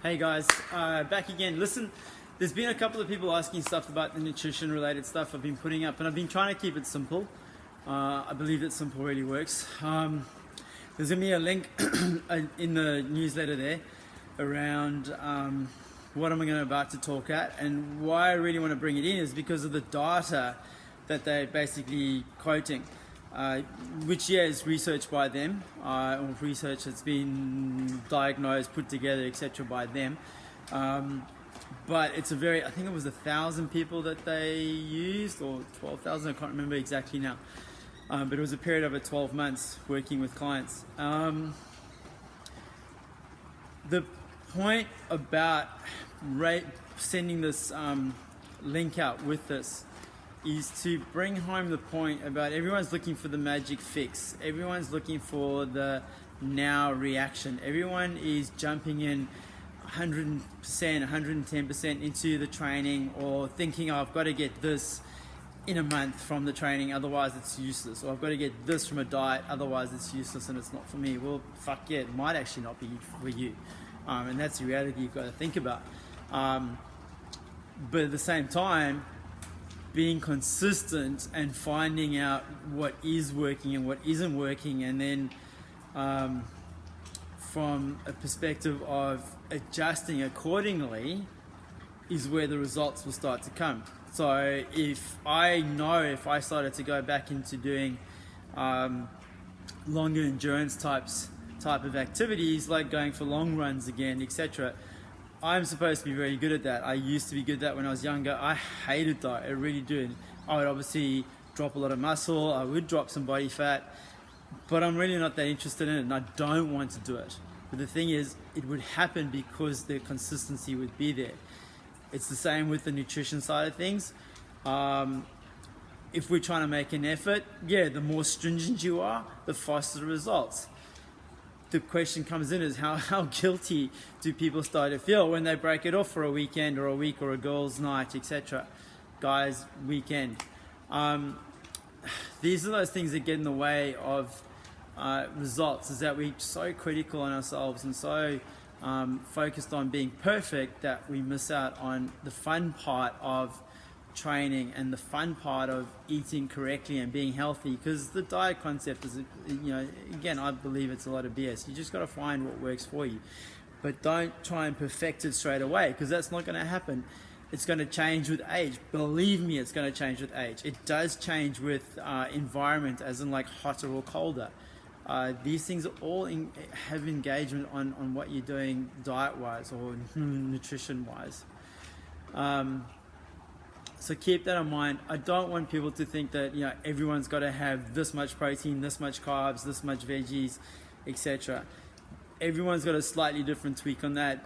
Hey guys, back again. Listen, there's been a couple of people asking stuff about the nutrition related stuff I've been putting up, and I've been trying to keep it simple. I believe that simple really works. There's going to be a link in the newsletter there around what I'm about to talk at, and why I really want to bring it in is because of the data that they're basically quoting. Which is research by them, or research that's been diagnosed, put together, etc. by them. But it's I think it was 1,000 people that they used, or 12,000, I can't remember exactly now. But it was a period of 12 months working with clients. The point about sending this link out with this is to bring home the point about everyone's looking for the magic fix. Everyone's looking for the now reaction. Everyone is jumping in 100%, 110% into the training, or thinking, oh, I've got to get this in a month from the training, otherwise it's useless. Or I've got to get this from a diet, otherwise it's useless and it's not for me. Well, fuck yeah, it might actually not be for you. And that's the reality you've got to think about. But at the same time, being consistent and finding out what is working and what isn't working, and then from a perspective of adjusting accordingly is where the results will start to come. So if I started to go back into doing longer endurance type of activities, like going for long runs again, etc., I'm supposed to be very good at that. I used to be good at that when I was younger. I hated that. I really did. I would obviously drop a lot of muscle. I would drop some body fat, but I'm really not that interested in it, and I don't want to do it. But the thing is, it would happen because the consistency would be there. It's the same with the nutrition side of things. If we're trying to make an effort, the more stringent you are, the faster the results. The question comes in is how guilty do people start to feel when they break it off for a weekend or a week or a girls' night, etc. Guys' weekend. These are those things that get in the way of results, is that we're so critical on ourselves and so focused on being perfect that we miss out on the fun part of training and the fun part of eating correctly and being healthy. Because the diet concept is, again, I believe it's a lot of BS. You just got to find what works for you, but don't try and perfect it straight away, because that's not going to happen. It's going to change with age. Believe me, it's going to change with age. It does change with environment, as in like hotter or colder. These things are all have engagement on what you're doing diet-wise or nutrition-wise. So keep that in mind. I don't want people to think that everyone's got to have this much protein, this much carbs, this much veggies, etc. Everyone's got a slightly different tweak on that.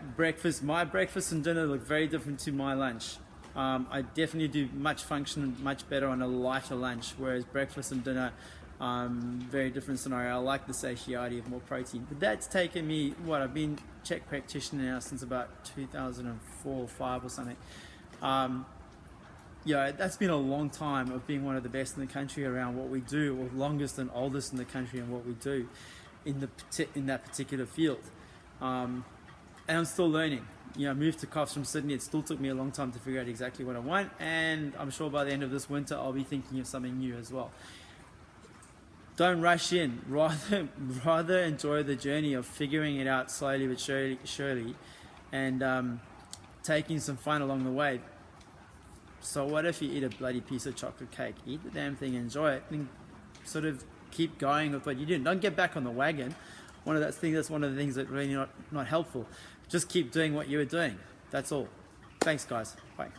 My breakfast and dinner look very different to my lunch. I definitely do function much better on a lighter lunch, whereas breakfast and dinner, very different scenario. I like the satiety of more protein. But that's taken me, I've been Czech practitioner now since about 2004 or 5 or something. That's been a long time of being one of the best in the country around what we do, or longest and oldest in the country in what we do in that particular field. And I'm still learning. I moved to Coffs from Sydney. It still took me a long time to figure out exactly what I want, and I'm sure by the end of this winter I'll be thinking of something new as well. Don't rush in. Rather enjoy the journey of figuring it out slowly but surely, and taking some fun along the way. So what if you eat a bloody piece of chocolate cake? Eat the damn thing, enjoy it, and sort of keep going with what you do. Don't get back on the wagon. That's one of the things that really not helpful. Just keep doing what you were doing. That's all. Thanks, guys. Bye.